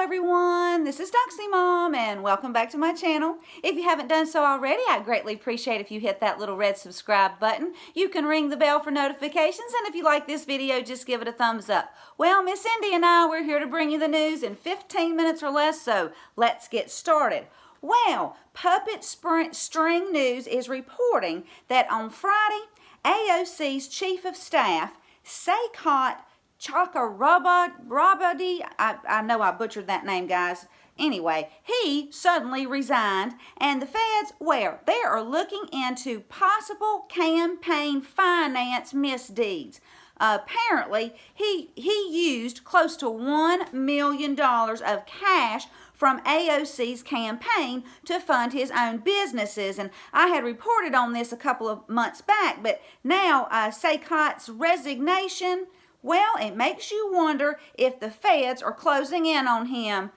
everyone, this is Doxy Mom and welcome back to my channel. If you haven't done so already, I'd greatly appreciate if you hit that little red subscribe button. You can ring the bell for notifications, and if you like this video, just give it a thumbs up. Well, Miss Cindy and I, we're here to bring you the news in 15 minutes or less, so let's get started. Well, Puppet String News is reporting that on Friday, AOC's Chief of Staff, Strzok Chakrabarty, I know I butchered that name, guys. Anyway, he suddenly resigned, and the feds, well, they are looking into possible campaign finance misdeeds. Apparently, he used close to $1 million of cash from AOC's campaign to fund his own businesses. And I had reported on this a couple of months back, but now Strzok's resignation, well, it makes you wonder if the feds are closing in on him.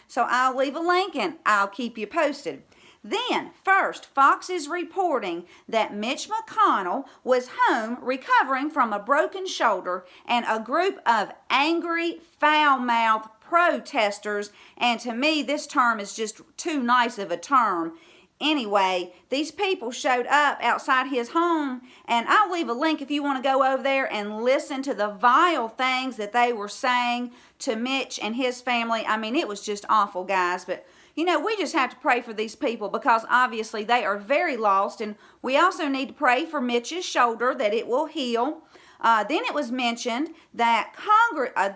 So I'll leave a link and I'll keep you posted. Then, first, Fox is reporting that Mitch McConnell was home recovering from a broken shoulder, and a group of angry, foul-mouthed protesters, and to me this term is just too nice of a term. Anyway, these people showed up outside his home, and I'll leave a link if you want to go over there and listen to the vile things that they were saying to Mitch and his family. I mean, it was just awful, guys. But, you know, we just have to pray for these people because obviously they are very lost, and we also need to pray for Mitch's shoulder that it will heal. Then it was mentioned that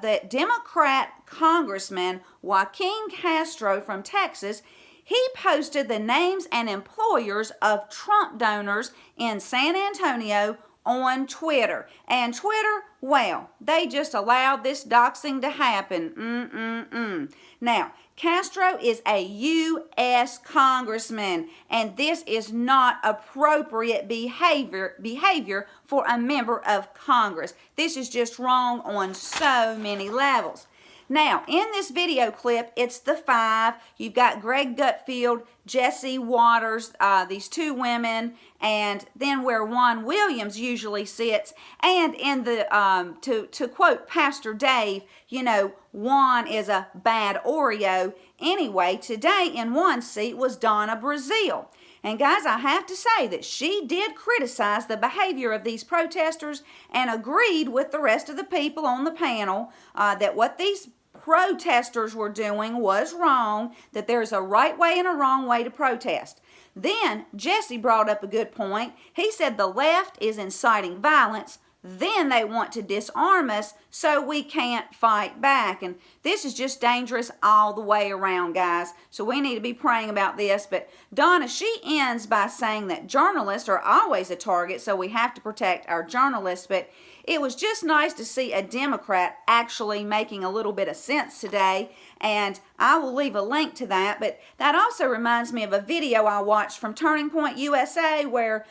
that Democrat Congressman Joaquin Castro from Texas, he posted the names and employers of Trump donors in San Antonio on Twitter. And Twitter, well, they just allowed this doxing to happen. Now, Castro is a U.S. congressman, and this is not appropriate behavior for a member of Congress. This is just wrong on so many levels. Now, in this video clip, it's the five. You've got Greg Gutfeld, Jesse Waters, these two women, and then where Juan Williams usually sits. And in the to quote Pastor Dave, you know, Juan is a bad Oreo. Anyway, today in one seat was Donna Brazile. And guys, I have to say that she did criticize the behavior of these protesters and agreed with the rest of the people on the panel that what these protesters were doing was wrong, that there's a right way and a wrong way to protest. Then Jesse brought up a good point. He said the left is inciting violence. Then they want to disarm us so we can't fight back. And this is just dangerous all the way around, guys. So we need to be praying about this. But Donna, she ends by saying that journalists are always a target, so we have to protect our journalists. But it was just nice to see a Democrat actually making a little bit of sense today. And I will leave a link to that. But that also reminds me of a video I watched from Turning Point USA where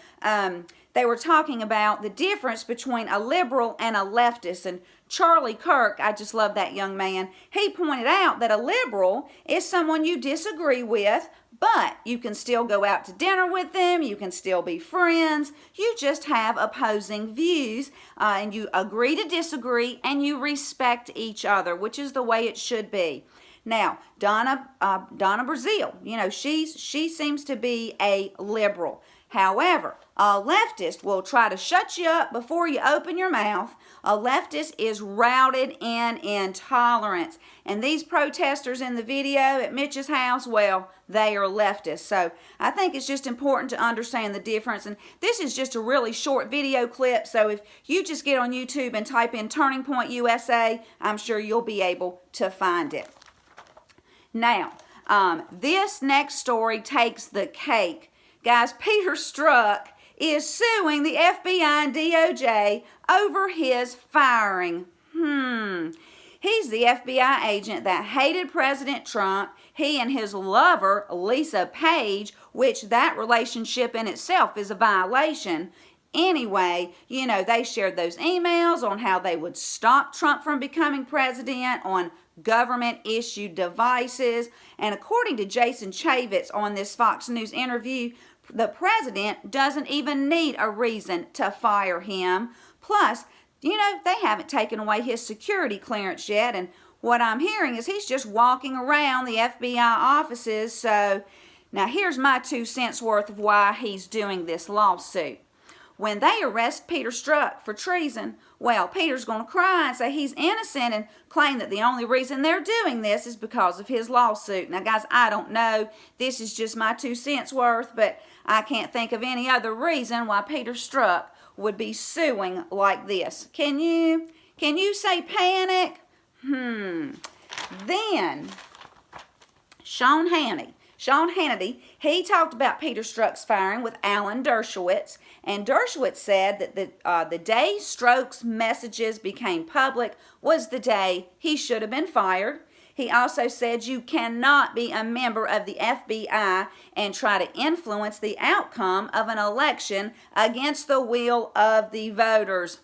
they were talking about the difference between a liberal and a leftist. And Charlie Kirk, I just love that young man, he pointed out that a liberal is someone you disagree with, but you can still go out to dinner with them, you can still be friends, you just have opposing views, and you agree to disagree, and you respect each other, which is the way it should be. Now, Donna Brazile, you know, she seems to be a liberal. However, a leftist will try to shut you up before you open your mouth. A leftist is routed in intolerance. And these protesters in the video at Mitch's house, well, they are leftists. So I think it's just important to understand the difference. And this is just a really short video clip. So if you just get on YouTube and type in Turning Point USA, I'm sure you'll be able to find it. Now, this next story takes the cake. Guys, Peter Strzok is suing the FBI and DOJ over his firing. He's the FBI agent that hated President Trump. He and his lover, Lisa Page, which that relationship in itself is a violation. Anyway, you know, they shared those emails on how they would stop Trump from becoming president on government-issued devices. And according to Jason Chaffetz on this Fox News interview, the president doesn't even need a reason to fire him. Plus, you know, they haven't taken away his security clearance yet. And what I'm hearing is he's just walking around the FBI offices. So now here's my 2 cents worth of why he's doing this lawsuit. When they arrest Peter Strzok for treason, well, Peter's going to cry and say he's innocent and claim that the only reason they're doing this is because of his lawsuit. Now, guys, I don't know. This is just my 2 cents worth, but I can't think of any other reason why Peter Strzok would be suing like this. Can you say panic? Then, Sean Hannity, he talked about Peter Strzok's firing with Alan Dershowitz, and Dershowitz said that the day Strzok's messages became public was the day he should have been fired. He also said you cannot be a member of the FBI and try to influence the outcome of an election against the will of the voters.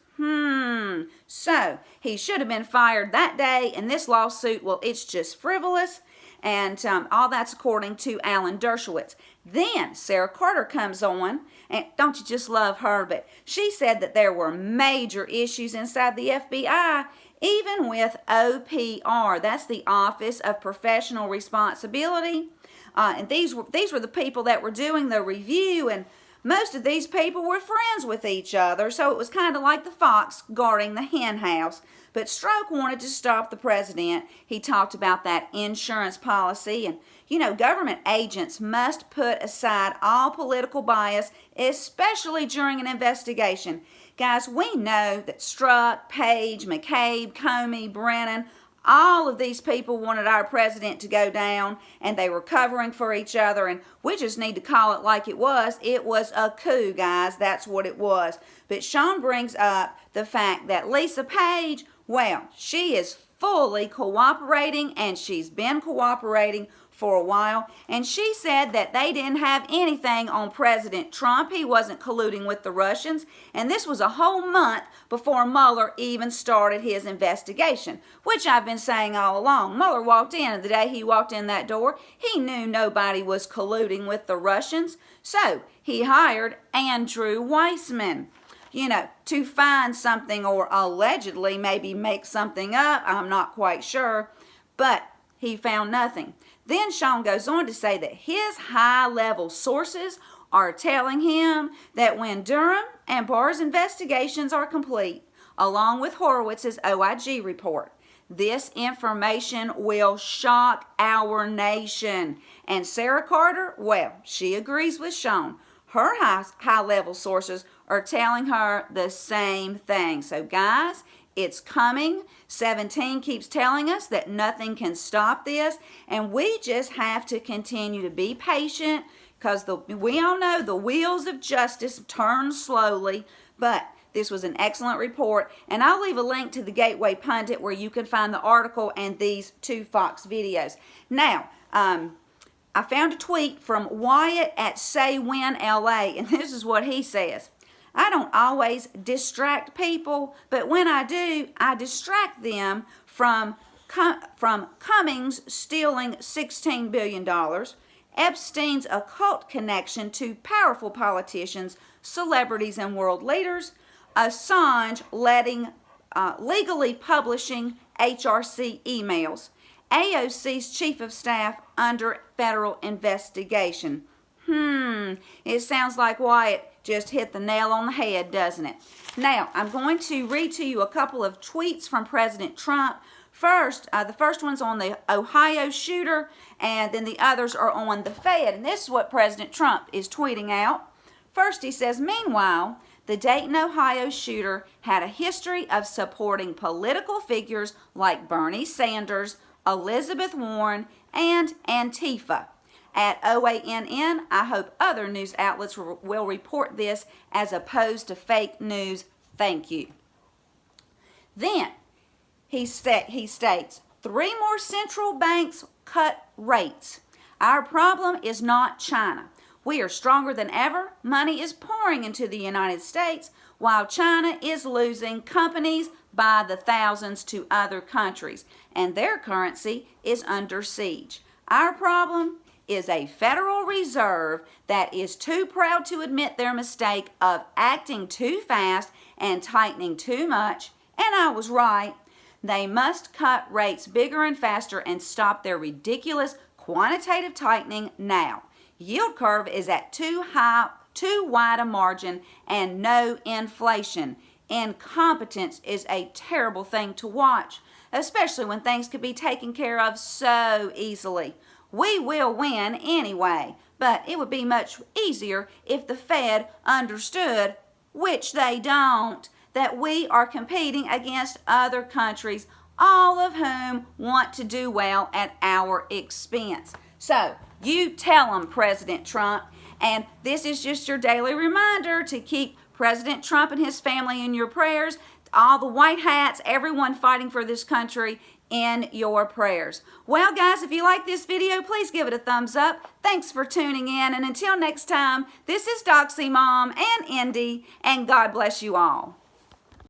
So he should have been fired that day, and this lawsuit, well, it's just frivolous. And all that's according to Alan Dershowitz. Then Sarah Carter comes on, and don't you just love her? But she said that there were major issues inside the FBI, even with OPR. That's the Office of Professional Responsibility. And these were the people that were doing the review, and most of these people were friends with each other, so it was kind of like the fox guarding the hen house. But Strzok wanted to stop the president. He talked about that insurance policy. And, government agents must put aside all political bias, especially during an investigation. Guys, we know that Strzok, Page, McCabe, Comey, Brennan, all of these people wanted our president to go down, and they were covering for each other, and we just need to call it like it was. It was a coup, guys. That's what it was. But Sean brings up the fact that Lisa Page, well, she is fully cooperating, and she's been cooperating for a while, and she said that they didn't have anything on President Trump. He wasn't colluding with the Russians, and this was a whole month before Mueller even started his investigation, which I've been saying all along. Mueller walked in, and the day he walked in that door, he knew nobody was colluding with the Russians, so he hired Andrew Weissman, to find something or allegedly maybe make something up. I'm not quite sure, but he found nothing. Then Sean goes on to say that his high-level sources are telling him that when Durham and Barr's investigations are complete, along with Horowitz's OIG report, this information will shock our nation. And Sarah Carter, well, she agrees with Sean. Her high-level sources are telling her the same thing. So, guys, it's coming. 17 keeps telling us that nothing can stop this, and we just have to continue to be patient because we all know the wheels of justice turn slowly, but this was an excellent report, and I'll leave a link to the Gateway Pundit where you can find the article and these 2 Fox videos. Now, I found a tweet from Wyatt at Say When LA, and this is what he says. I don't always distract people, but when I do, I distract them from Cummings stealing $16 billion, Epstein's occult connection to powerful politicians, celebrities, and world leaders, Assange legally publishing HRC emails, AOC's Chief of Staff under federal investigation. It sounds like Wyatt just hit the nail on the head, doesn't it? Now, I'm going to read to you a couple of tweets from President Trump. First, the first one's on the Ohio shooter, and then the others are on the Fed. And this is what President Trump is tweeting out. First, he says, meanwhile, the Dayton, Ohio shooter had a history of supporting political figures like Bernie Sanders, Elizabeth Warren, and Antifa. At OANN, I hope other news outlets will report this as opposed to fake news. Thank you. Then he states, 3 more central banks cut rates. Our problem is not China. We are stronger than ever. Money is pouring into the United States while China is losing companies by the thousands to other countries, and their currency is under siege. Our problem is a Federal Reserve that is too proud to admit their mistake of acting too fast and tightening too much, and I was right. They must cut rates bigger and faster and stop their ridiculous quantitative tightening now. Yield curve is at too wide a margin and no inflation. Incompetence is a terrible thing to watch, especially when things could be taken care of so easily. We will win anyway, but it would be much easier if the Fed understood, which they don't, that we are competing against other countries, all of whom want to do well at our expense. So, you tell them, President Trump, and this is just your daily reminder to keep President Trump and his family in your prayers, all the white hats, everyone fighting for this country in your prayers. Well, guys, if you like this video, please give it a thumbs up. Thanks for tuning in, and until next time, this is Doxy Mom and Indy, and God bless you all.